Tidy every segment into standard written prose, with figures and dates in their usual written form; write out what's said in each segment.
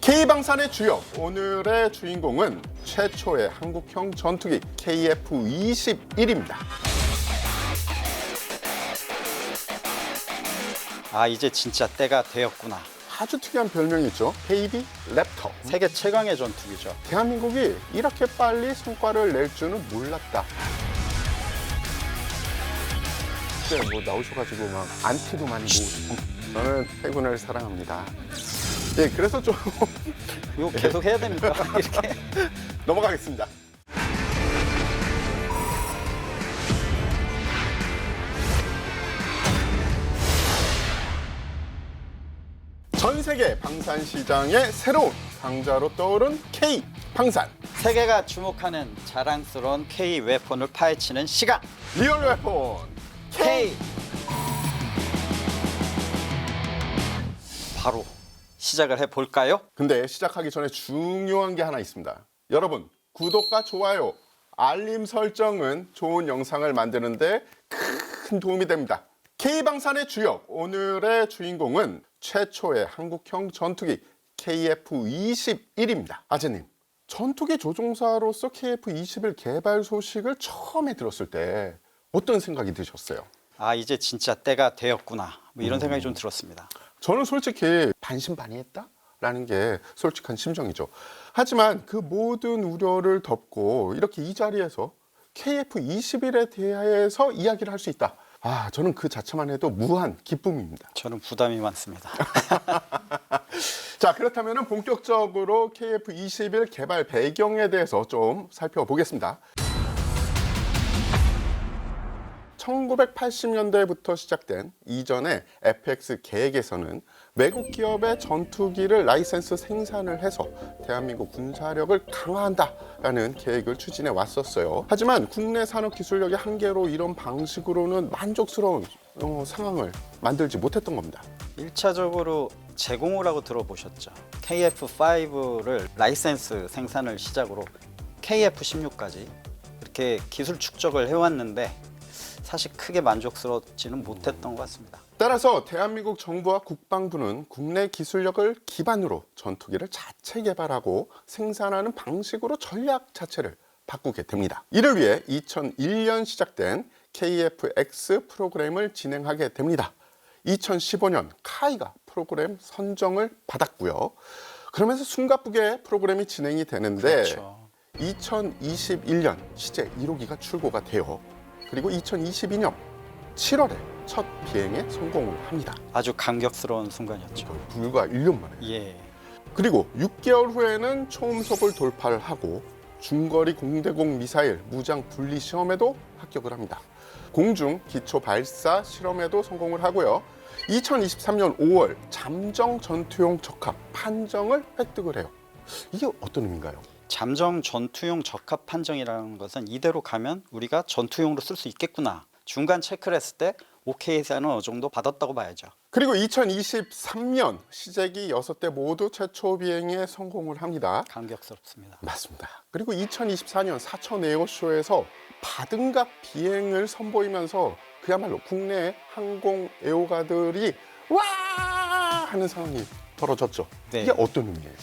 K방산의 주역, 오늘의 주인공은 최초의 한국형 전투기 KF-21입니다. 아, 이제 진짜 때가 되었구나. 아주 특이한 별명이 있죠. 베이비 랩터. 세계 최강의 전투기죠. 대한민국이 이렇게 빨리 성과를 낼 줄은 몰랐다. 그때 뭐 나오셔가지고 막 안티도 많이 모으고 저는 해군을 사랑합니다. 예, 그래서 좀 이거 계속 해야 됩니까? 이렇게. 넘어가겠습니다. 전 세계 방산 시장의 새로운 강자로 떠오른 K 방산. 세계가 주목하는 자랑스러운 K 웨폰을 파헤치는 시간. 리얼 웨폰 K. 바로 시작을 해볼까요? 근데 시작하기 전에 중요한 게 하나 있습니다. 여러분, 구독과 좋아요, 알림 설정은 좋은 영상을 만드는데 큰 도움이 됩니다. K방산의 주역, 오늘의 주인공은 최초의 한국형 전투기 KF-21입니다. 아재님, 전투기 조종사로서 KF-21 개발 소식을 처음에 들었을 때 어떤 생각이 드셨어요? 아, 이제 진짜 때가 되었구나. 뭐 이런 생각이 좀 들었습니다. 저는 솔직히 반신반의했다라는 게 솔직한 심정이죠. 하지만 그 모든 우려를 덮고 이렇게 이 자리에서 KF-21에 대해서 이야기를 할 수 있다. 아, 저는 그 자체만 해도 무한 기쁨입니다. 저는 부담이 많습니다. 자, 그렇다면 본격적으로 KF-21 개발 배경에 대해서 좀 살펴보겠습니다. 1980년대부터 시작된 이전의 FX 계획에서는 외국 기업의 전투기를 라이센스 생산을 해서 대한민국 군사력을 강화한다라는 계획을 추진해 왔었어요. 하지만 국내 산업 기술력의 한계로 이런 방식으로는 만족스러운 상황을 만들지 못했던 겁니다. 1차적으로 제공을 하고 들어보셨죠. KF-5를 라이센스 생산을 시작으로 KF-16까지 이렇게 기술 축적을 해왔는데 사실 크게 만족스럽지는 못했던 것 같습니다. 따라서 대한민국 정부와 국방부는 국내 기술력을 기반으로 전투기를 자체 개발하고 생산하는 방식으로 전략 자체를 바꾸게 됩니다. 이를 위해 2001년 시작된 KF-X 프로그램을 진행하게 됩니다. 2015년 카이가 프로그램 선정을 받았고요. 그러면서 숨가쁘게 프로그램이 진행이 되는데 그렇죠. 2021년 시제 1호기가 출고가 돼요. 그리고 2022년 7월에 첫 비행에 성공을 합니다. 아주 감격스러운 순간이었죠. 불과 1년 만에. 예. 그리고 6개월 후에는 초음속을 돌파를 하고 중거리 공대공 미사일 무장 분리 시험에도 합격을 합니다. 공중 기초 발사 실험에도 성공을 하고요. 2023년 5월 잠정 전투용 적합 판정을 획득을 해요. 이게 어떤 의미인가요? 잠정 전투용 적합 판정이라는 것은 이대로 가면 우리가 전투용으로 쓸 수 있겠구나. 중간 체크를 했을 때 오케이 사인은 어느 정도 받았다고 봐야죠. 그리고 2023년 시제기 6대 모두 최초 비행에 성공을 합니다. 감격스럽습니다. 맞습니다. 그리고 2024년 사천 에어쇼에서 바등각 비행을 선보이면서 그야말로 국내 항공 애호가들이 와 하는 상황이 벌어졌죠. 네. 이게 어떤 의미예요?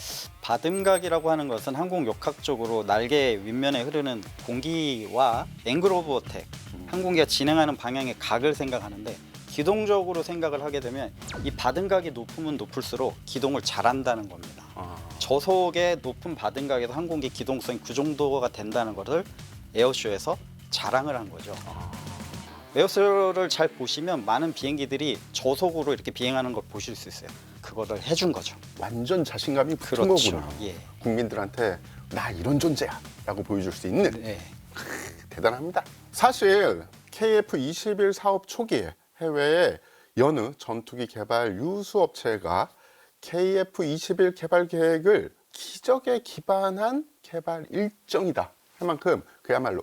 바등각이라고 하는 것은 항공역학적으로 날개 윗면에 흐르는 공기와 앵글 오브 어택, 항공기가 진행하는 방향의 각을 생각하는데 기동적으로 생각을 하게 되면 이 바등각이 높으면 높을수록 기동을 잘한다는 겁니다. 저속의 높은 바등각에서 항공기 기동성이 그 정도가 된다는 것을 에어쇼에서 자랑을 한 거죠. 에어쇼를 잘 보시면 많은 비행기들이 저속으로 이렇게 비행하는 걸 보실 수 있어요. 그거를 해준 거죠. 완전 자신감이 붙은 그렇죠. 거구나. 예. 국민들한테 나 이런 존재야 라고 보여줄 수 있는. 네. 대단합니다. 사실 KF-21 사업 초기에 해외의 여느 전투기 개발 유수업체가 KF-21 개발 계획을 기적에 기반한 개발 일정이다 할 만큼 그야말로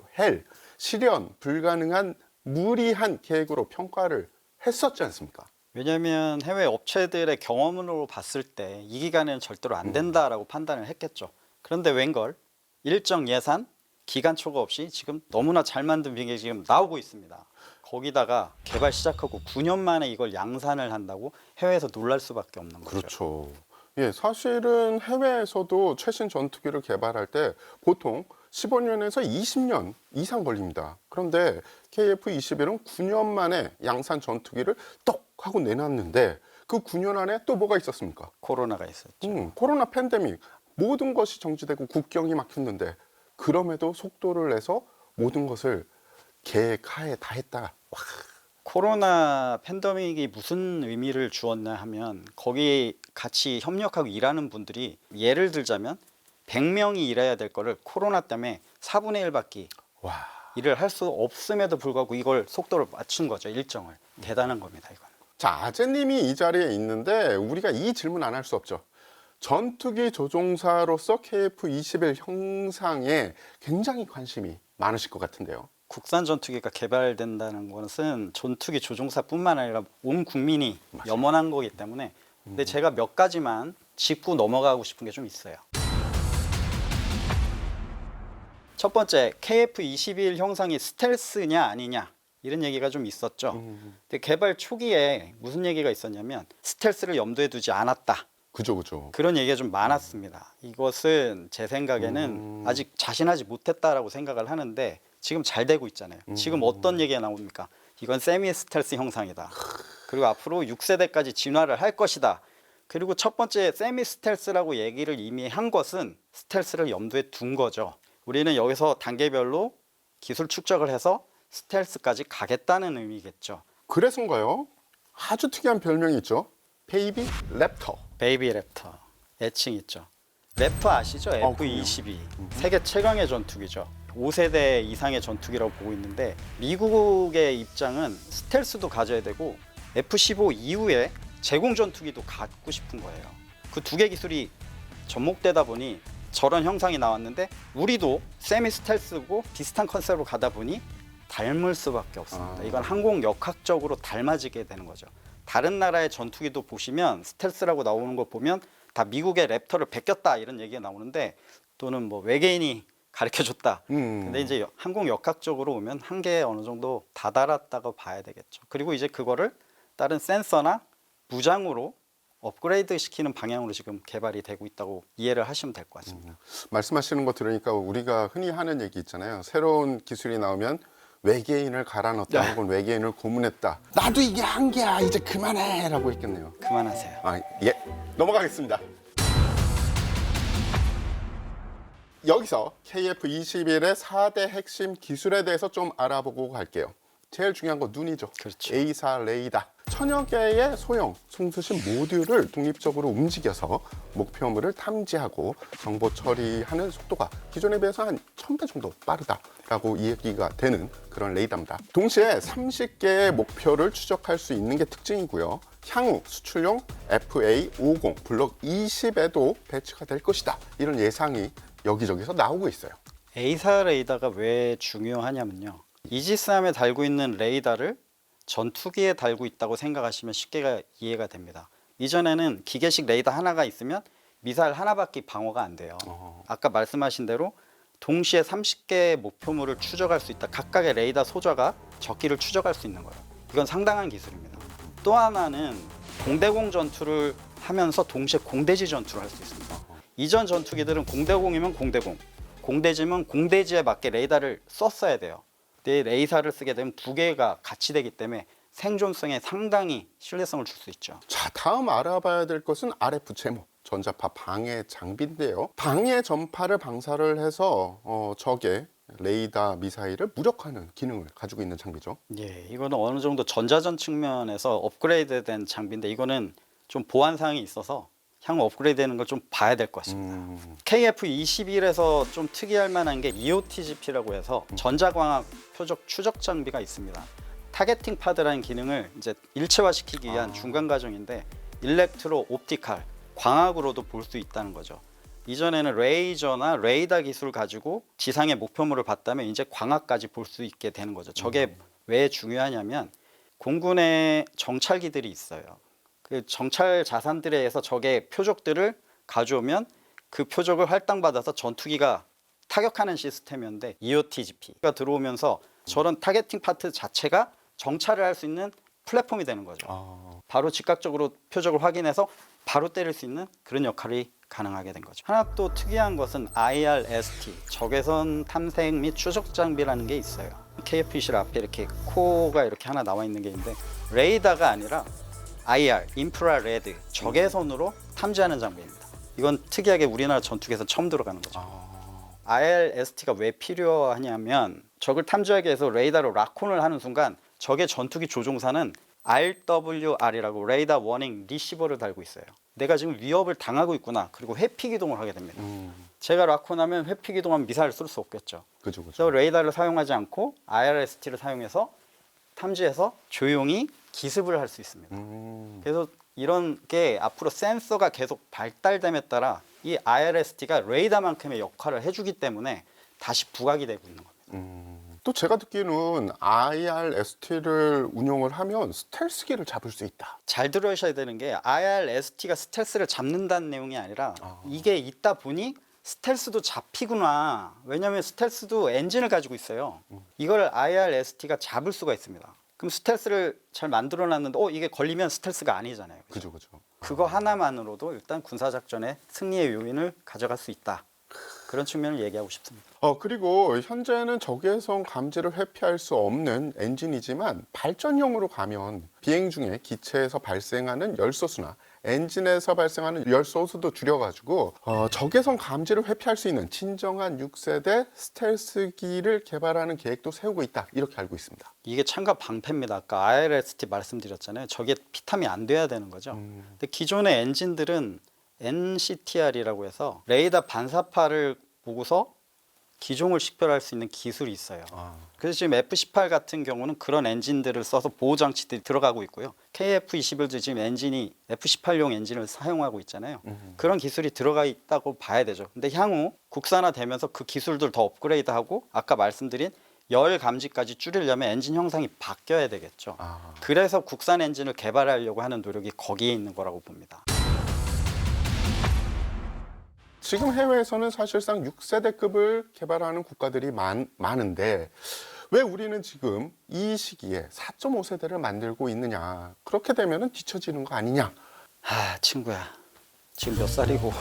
실현 불가능한 무리한 계획으로 평가를 했었지 않습니까? 왜냐하면 해외 업체들의 경험으로 봤을 때 이 기간에는 절대로 안 된다라고 판단을 했겠죠. 그런데 웬걸 일정 예산, 기간 초과 없이 지금 너무나 잘 만든 비행기 지금 나오고 있습니다. 거기다가 개발 시작하고 9년 만에 이걸 양산을 한다고 해외에서 놀랄 수밖에 없는 거죠. 그렇죠. 예, 사실은 해외에서도 최신 전투기를 개발할 때 보통 15년에서 20년 이상 걸립니다. 그런데 KF-21은 9년 만에 양산 전투기를 떡 하고 내놨는데 그 9년 안에 또 뭐가 있었습니까? 코로나가 있었죠. 코로나 팬데믹, 모든 것이 정지되고 국경이 막혔는데 그럼에도 속도를 내서 모든 것을 계획하에 다 했다. 와, 코로나 팬데믹이 무슨 의미를 주었나 하면 거기 같이 협력하고 일하는 분들이 예를 들자면 100명이 일해야 될 거를 코로나 때문에 4분의 1밖에 와. 일을 할 수 없음에도 불구하고 이걸 속도를 맞춘 거죠. 일정을. 대단한 겁니다. 이건. 자, 아재님이 이 자리에 있는데 우리가 이 질문 안 할 수 없죠. 전투기 조종사로서 KF-21 형상에 굉장히 관심이 많으실 것 같은데요. 국산 전투기가 개발된다는 것은 전투기 조종사뿐만 아니라 온 국민이 염원한 거기 때문에 근데 제가 몇 가지만 짚고 넘어가고 싶은 게 좀 있어요. 첫 번째, KF-21 형상이 스텔스냐 아니냐 이런 얘기가 좀 있었죠. 근데 개발 초기에 무슨 얘기가 있었냐면 스텔스를 염두에 두지 않았다. 그죠. 그런 얘기가 좀 많았습니다. 이것은 제 생각에는 아직 자신하지 못했다라고 생각을 하는데 지금 잘 되고 있잖아요. 지금 어떤 얘기가 나옵니까? 이건 세미 스텔스 형상이다. 그리고 앞으로 6세대까지 진화를 할 것이다. 그리고 첫 번째 세미 스텔스라고 얘기를 이미 한 것은 스텔스를 염두에 둔 거죠. 우리는 여기서 단계별로 기술 축적을 해서 스텔스까지 가겠다는 의미겠죠. 그래서인가요? 아주 특이한 별명이 있죠. 베이비 랩터. 베이비 랩터 애칭 있죠. 랩터 아시죠? F-22 세계 최강의 전투기죠. 5세대 이상의 전투기라고 보고 있는데 미국의 입장은 스텔스도 가져야 되고 F-15 이후에 제공 전투기도 갖고 싶은 거예요. 그 두 개 기술이 접목되다 보니 저런 형상이 나왔는데 우리도 세미 스텔스고 비슷한 컨셉으로 가다 보니 닮을 수밖에 없습니다. 이건 항공 역학적으로 닮아지게 되는 거죠. 다른 나라의 전투기도 보시면 스텔스라고 나오는 거 보면 다 미국의 랩터를 베꼈다 이런 얘기가 나오는데 또는 뭐 외계인이 가르쳐줬다. 근데 이제 항공 역학적으로 오면 한계에 어느 정도 다다랐다고 봐야 되겠죠. 그리고 이제 그거를 다른 센서나 무장으로 업그레이드 시키는 방향으로 지금 개발이 되고 있다고 이해를 하시면 될 것 같습니다. 말씀하시는 거 들으니까 우리가 흔히 하는 얘기 있잖아요. 새로운 기술이 나오면 외계인을 갈아 넣었다 혹은 외계인을 고문했다. 나도 이게 한계야. 이제 그만해 라고 했겠네요. 그만하세요. 예. 넘어가겠습니다. 여기서 KF-21의 4대 핵심 기술에 대해서 좀 알아보고 갈게요. 제일 중요한 건 눈이죠. 그렇죠. A사 레이더. 천여 개의 소형 송수신 모듈을 독립적으로 움직여서 목표물을 탐지하고 정보 처리하는 속도가 기존에 비해서 한 1000배 정도 빠르다라고 이야기가 되는 그런 레이더입니다. 동시에 30개의 목표를 추적할 수 있는 게 특징이고요. 향후 수출용 FA50 블록 20에도 배치가 될 것이다. 이런 예상이 여기저기서 나오고 있어요. A사 레이더가 왜 중요하냐면요. 이지스함에 달고 있는 레이더를 전투기에 달고 있다고 생각하시면 쉽게 이해가 됩니다. 이전에는 기계식 레이더 하나가 있으면 미사일 하나밖에 방어가 안 돼요. 아까 말씀하신 대로 동시에 30개의 목표물을 추적할 수 있다. 각각의 레이더 소저가 적기를 추적할 수 있는 거예요. 이건 상당한 기술입니다. 또 하나는 공대공 전투를 하면서 동시에 공대지 전투를 할 수 있습니다. 이전 전투기들은 공대공이면 공대공, 공대지면 공대지에 맞게 레이더를 썼어야 돼요. 내 레이더를 쓰게 되면 두 개가 같이 되기 때문에 생존성에 상당히 신뢰성을 줄 수 있죠. 자, 다음 알아봐야 될 것은 RF 제모, 전자파 방해 장비인데요. 방해 전파를 방사를 해서 적의 레이더 미사일을 무력화하는 기능을 가지고 있는 장비죠. 예, 이거는 어느 정도 전자전 측면에서 업그레이드된 장비인데 이거는 좀 보안 사항이 있어서 향후 업그레이드되는 걸 좀 봐야 될 것 같습니다. KF-21에서 좀 특이할 만한 게 EOTGP라고 해서 전자광학 표적 추적 장비가 있습니다. 타겟팅 파드라는 기능을 이제 일체화시키기 위한 중간 과정인데 일렉트로 옵티칼 광학으로도 볼 수 있다는 거죠. 이전에는 레이저나 레이더 기술을 가지고 지상의 목표물을 봤다면 이제 광학까지 볼 수 있게 되는 거죠. 저게 왜 중요하냐면 공군의 정찰기들이 있어요. 그 정찰 자산들에 의해서 적의 표적들을 가져오면 그 표적을 할당받아서 전투기가 타격하는 시스템이었는데 EOTGP가 들어오면서 저런 타겟팅 파트 자체가 정찰을 할 수 있는 플랫폼이 되는 거죠. 바로 즉각적으로 표적을 확인해서 바로 때릴 수 있는 그런 역할이 가능하게 된 거죠. 하나 또 특이한 것은 IRST, 적외선 탐색 및 추적 장비라는 게 있어요. KF-21 앞에 이렇게 코가 이렇게 하나 나와 있는 게 있는데 레이더가 아니라 IR, 인프라레드, 적외선으로 탐지하는 장비입니다. 이건 특이하게 우리나라 전투기에서 처음 들어가는 거죠. IRST가 왜 필요하냐면 적을 탐지하기 위해서 레이더로 락온을 하는 순간 적의 전투기 조종사는 RWR이라고 레이더 워닝 리시버를 달고 있어요. 내가 지금 위협을 당하고 있구나. 그리고 회피 기동을 하게 됩니다. 제가 락온하면 회피 기동하면 미사일을 쏠 수 없겠죠. 그죠. 그래서 레이더를 사용하지 않고 IRST를 사용해서 탐지해서 조용히 기습을 할 수 있습니다. 그래서 이런 게 앞으로 센서가 계속 발달됨에 따라 이 IRST가 레이더만큼의 역할을 해주기 때문에 다시 부각이 되고 있는 겁니다. 또 제가 듣기로는 IRST를 운용을 하면 스텔스기를 잡을 수 있다. 잘 들으셔야 되는 게 IRST가 스텔스를 잡는다는 내용이 아니라 이게 있다 보니 스텔스도 잡히구나. 왜냐하면 스텔스도 엔진을 가지고 있어요. 이걸 IRST가 잡을 수가 있습니다. 그럼 스텔스를 잘 만들어 놨는데 이게 걸리면 스텔스가 아니잖아요. 그죠. 그거 하나만으로도 일단 군사작전의 승리의 요인을 가져갈 수 있다. 그런 측면을 얘기하고 싶습니다. 그리고 현재는 적외선 감지를 회피할 수 없는 엔진이지만 발전용으로 가면 비행 중에 기체에서 발생하는 열소수나 엔진에서 발생하는 열소수도 줄여가지고 적외선 감지를 회피할 수 있는 진정한 6세대 스텔스기를 개발하는 계획도 세우고 있다. 이렇게 알고 있습니다. 이게 참가 방패입니다. 아까 IRST 말씀드렸잖아요. 저게 피탐이 안 돼야 되는 거죠. 근데 기존의 엔진들은 NCTR이라고 해서 레이더 반사파를 보고서 기종을 식별할 수 있는 기술이 있어요. 그래서 지금 F-18 같은 경우는 그런 엔진들을 써서 보호 장치들이 들어가고 있고요. KF-21도 지금 엔진이 F-18용 엔진을 사용하고 있잖아요. 그런 기술이 들어가 있다고 봐야 되죠. 근데 향후 국산화되면서 그 기술들 더 업그레이드하고 아까 말씀드린 열 감지까지 줄이려면 엔진 형상이 바뀌어야 되겠죠. 그래서 국산 엔진을 개발하려고 하는 노력이 거기에 있는 거라고 봅니다. 지금 해외에서는 사실상 6세대급을 개발하는 국가들이 많은데 왜 우리는 지금 이 시기에 4.5세대를 만들고 있느냐. 그렇게 되면 뒤처지는 거 아니냐. 친구야. 지금 몇 살이고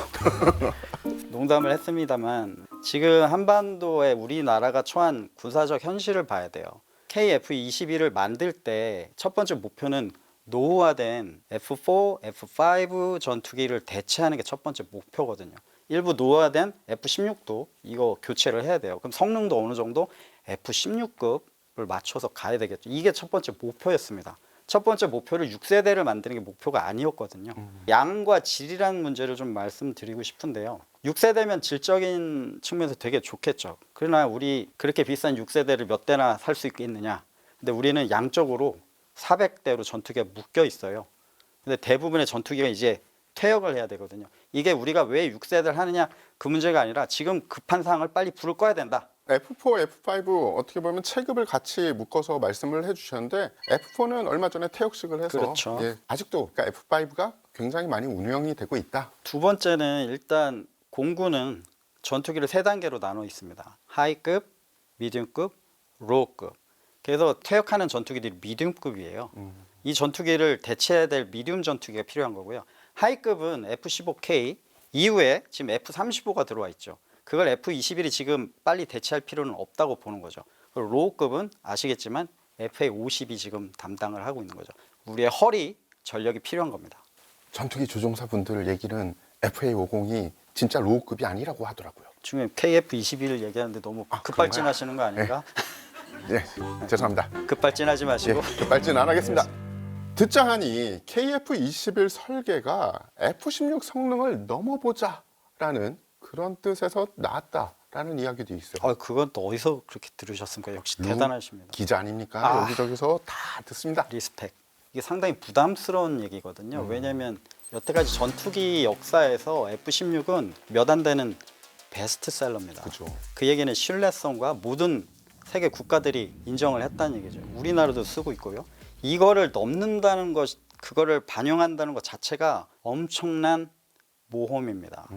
농담을 했습니다만 지금 한반도에 우리나라가 처한 군사적 현실을 봐야 돼요. KF-21을 만들 때 첫 번째 목표는 노후화된 F4, F5 전투기를 대체하는 게 첫 번째 목표거든요. 일부 노후화된 F-16도 이거 교체를 해야 돼요. 그럼 성능도 어느 정도 F-16급을 맞춰서 가야 되겠죠. 이게 첫 번째 목표였습니다. 첫 번째 목표를 6세대를 만드는 게 목표가 아니었거든요. 양과 질이라는 문제를 좀 말씀드리고 싶은데요. 6세대면 질적인 측면에서 되게 좋겠죠. 그러나 우리 그렇게 비싼 6세대를 몇 대나 살 수 있겠느냐. 근데 우리는 양적으로 400대로 전투기가 묶여 있어요. 근데 대부분의 전투기가 이제 퇴역을 해야 되거든요. 이게 우리가 왜 6세대를 하느냐 그 문제가 아니라 지금 급한 상황을 빨리 불을 꺼야 된다. F4, F5 어떻게 보면 체급을 같이 묶어서 말씀을 해주셨는데 F4는 얼마 전에 퇴역식을 해서 그렇죠. 아직도 그러니까 F5가 굉장히 많이 운영이 되고 있다. 두 번째는 일단 공군은 전투기를 세 단계로 나눠 있습니다. 하이급, 미디움급, 로우급. 그래서 퇴역하는 전투기들이 미디움급이에요. 이 전투기를 대체해야 될 미디움 전투기가 필요한 거고요. 하이급은 F-15K 이후에 지금 F-35가 들어와 있죠. 그걸 F-21이 지금 빨리 대체할 필요는 없다고 보는 거죠. 그리고 로우급은 아시겠지만 FA-50이 지금 담당을 하고 있는 거죠. 우리의 허리 전력이 필요한 겁니다. 전투기 조종사분들 얘기는 FA-50이 진짜 로우급이 아니라고 하더라고요. 지금 KF-21을 얘기하는데 너무 급발진하시는 거 아닌가? 네, 죄송합니다. 급발진하지 마시고. 급발진 안 하겠습니다. 듣자 하니 KF-21 설계가 F-16 성능을 넘어보자라는 그런 뜻에서 나왔다라는 이야기도 있어요. 그건 또 어디서 그렇게 들으셨습니까? 역시 대단하십니다. 기자 아닙니까? 여기저기서 다 듣습니다. 리스펙. 이게 상당히 부담스러운 얘기거든요. 왜냐하면 여태까지 전투기 역사에서 F-16은 몇 안 되는 베스트셀러입니다. 그죠. 그 얘기는 신뢰성과 모든 세계 국가들이 인정을 했다는 얘기죠. 우리나라도 쓰고 있고요. 이거를 넘는다는 것, 그거를 반영한다는 것 자체가 엄청난 모험입니다.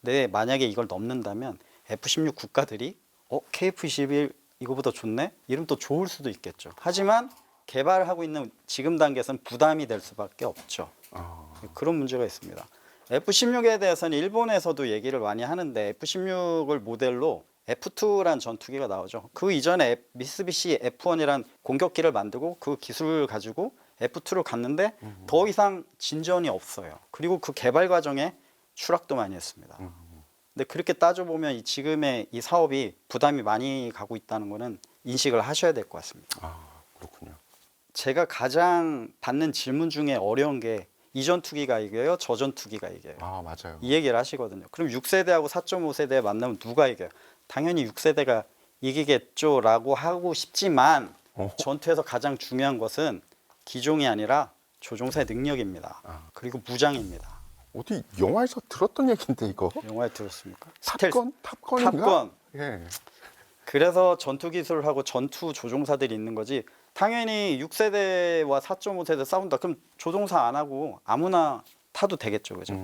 근데 만약에 이걸 넘는다면 F-16 국가들이 KF-21 이거보다 좋네? 이러면 또 좋을 수도 있겠죠. 하지만 개발하고 있는 지금 단계에서는 부담이 될 수밖에 없죠. 그런 문제가 있습니다. F-16에 대해서는 일본에서도 얘기를 많이 하는데 F-16을 모델로 F2란 전투기가 나오죠. 그 이전에 미쓰비시 F1이란 공격기를 만들고 그 기술을 가지고 F2를 갔는데 더 이상 진전이 없어요. 그리고 그 개발 과정에 추락도 많이 했습니다. 근데 그렇게 따져보면 지금의 이 사업이 부담이 많이 가고 있다는 거는 인식을 하셔야 될 것 같습니다. 그렇군요. 제가 가장 받는 질문 중에 어려운 게 이 전투기가 이겨요? 저 전투기가 이겨요? 맞아요. 이 얘기를 하시거든요. 그럼 6세대하고 4.5세대 만나면 누가 이겨요? 당연히 6세대가 이기겠죠라고 하고 싶지만 전투에서 가장 중요한 것은 기종이 아니라 조종사의 능력입니다. 그리고 무장입니다. 어디 영화에서 들었던 얘기인데 이거? 영화에 들었습니까? 탑건인가? 탑건. 예. 그래서 전투 기술하고 전투 조종사들이 있는 거지. 당연히 6세대와 4.5세대 싸운다. 그럼 조종사 안 하고 아무나 타도 되겠죠, 그죠?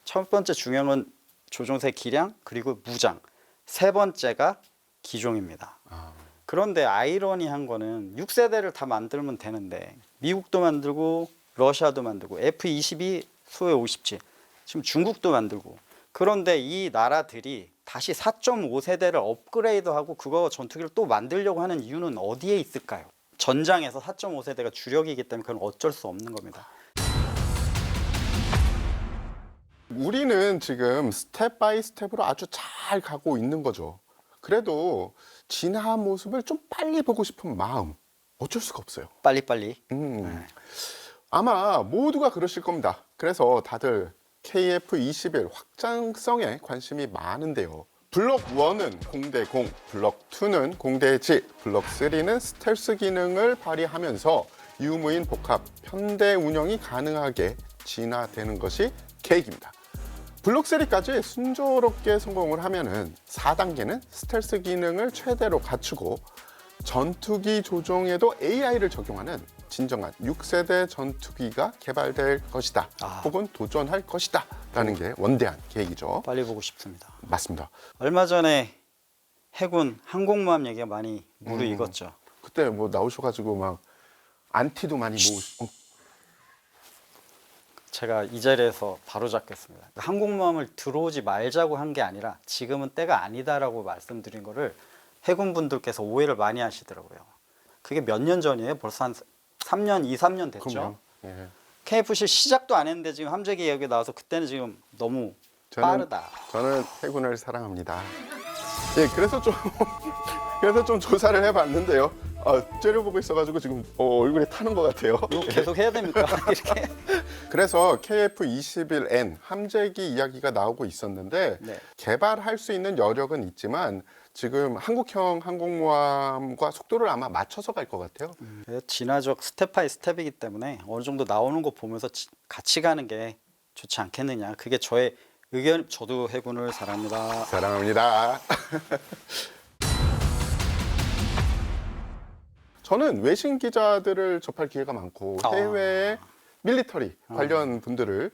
첫 번째 중요한 건 조종사의 기량 그리고 무장. 세 번째가 기종입니다. 그런데 아이러니한 거는 6세대를 다 만들면 되는데 미국도 만들고 러시아도 만들고 F-22 수호 50지 지금 중국도 만들고 그런데 이 나라들이 다시 4.5세대를 업그레이드하고 그거 전투기를 또 만들려고 하는 이유는 어디에 있을까요? 전장에서 4.5세대가 주력이기 때문에 그건 어쩔 수 없는 겁니다. 우리는 지금 스텝 바이 스텝으로 아주 잘 가고 있는 거죠. 그래도 진화한 모습을 좀 빨리 보고 싶은 마음 어쩔 수가 없어요. 빨리빨리. 아마 모두가 그러실 겁니다. 그래서 다들 KF-21 확장성에 관심이 많은데요. 블록 1은 공대 공, 블록 2는 공대 지, 블록 3는 스텔스 기능을 발휘하면서 유무인 복합, 편대 운영이 가능하게 진화되는 것이 계획입니다. 블록 3까지 순조롭게 성공을 하면은 4단계는 스텔스 기능을 최대로 갖추고 전투기 조종에도 AI를 적용하는 진정한 6세대 전투기가 개발될 것이다. 혹은 도전할 것이다. 라는 게 원대한 계획이죠. 빨리 보고 싶습니다. 맞습니다. 얼마 전에 해군 항공모함 얘기가 많이 무르익었죠. 그때 뭐 나오셔가지고 막 안티도 많이 모으시고. 제가 이 자리에서 바로 잡겠습니다. 항공모함을 들어오지 말자고 한 게 아니라 지금은 때가 아니다라고 말씀드린 거를 해군분들께서 오해를 많이 하시더라고요. 그게 몇 년 전이에요? 벌써 한 3년, 2, 3년 됐죠? 그럼요. 예. KF-17 시작도 안 했는데 지금 함재기 이야기 나와서 그때는 지금 너무 빠르다. 저는 해군을 사랑합니다. 예, 그래서 좀 조사를 해봤는데요. 째려보고 있어가지고 지금 얼굴에 타는 것 같아요. 이거 계속 해야 됩니까? 이렇게. 그래서 KF-21N 함재기 이야기가 나오고 있었는데 네. 개발할 수 있는 여력은 있지만 지금 한국형 항공모함과 속도를 아마 맞춰서 갈 것 같아요. 진화적 스텝 바이 스텝이기 때문에 어느 정도 나오는 거 보면서 같이 가는 게 좋지 않겠느냐. 그게 저의 의견. 저도 해군을 사랑합니다. 사랑합니다. 저는 외신 기자들을 접할 기회가 많고 해외 밀리터리 관련 분들을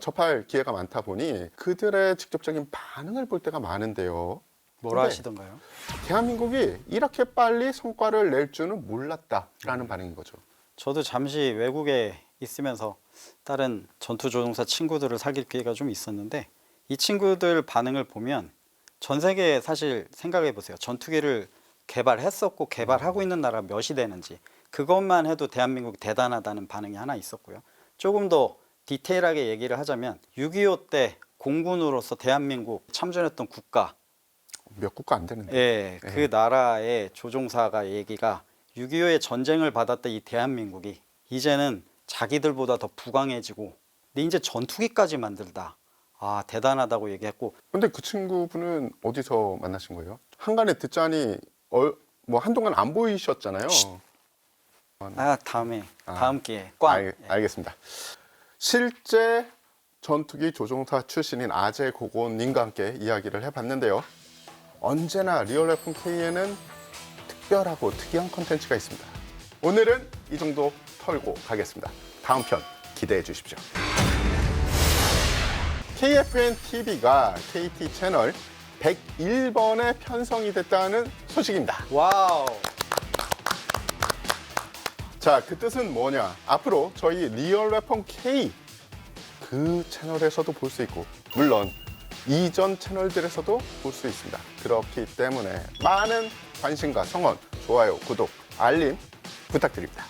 접할 기회가 많다 보니 그들의 직접적인 반응을 볼 때가 많은데요. 뭐라 하시던가요? 대한민국이 이렇게 빨리 성과를 낼 줄은 몰랐다라는 반응인 거죠. 저도 잠시 외국에 있으면서 다른 전투조종사 친구들을 사귈 기회가 좀 있었는데 이 친구들 반응을 보면 전 세계에 사실 생각해 보세요. 전투기를 개발했었고 개발하고 있는 나라가 몇이 되는지 그것만 해도 대한민국이 대단하다는 반응이 하나 있었고요. 조금 더 디테일하게 얘기를 하자면 6.25 때 공군으로서 대한민국 참전했던 국가 몇 국가 안 되는데. 예, 그 나라의 조종사가 얘기가 6.25의 전쟁을 받았던 이 대한민국이 이제는 자기들보다 더 부강해지고 근데 이제 전투기까지 만들다. 대단하다고 얘기했고. 근데 그 친구분은 어디서 만나신 거예요? 한간에 듣자니 뭐 한동안 안 보이셨잖아요. 다음 기회에 꽝. 알겠습니다. 실제 전투기 조종사 출신인 아재 고고님과 함께 이야기를 해봤는데요. 언제나 리얼FM K에는 특별하고 특이한 컨텐츠가 있습니다. 오늘은 이 정도 털고 가겠습니다. 다음 편 기대해 주십시오. KFN TV가 KT 채널 101번에 편성이 됐다는 소식입니다. 와우. 자, 그 뜻은 뭐냐? 앞으로 저희 리얼 웨폰 K 그 채널에서도 볼 수 있고, 물론 이전 채널들에서도 볼 수 있습니다. 그렇기 때문에 많은 관심과 성원, 좋아요, 구독, 알림 부탁드립니다.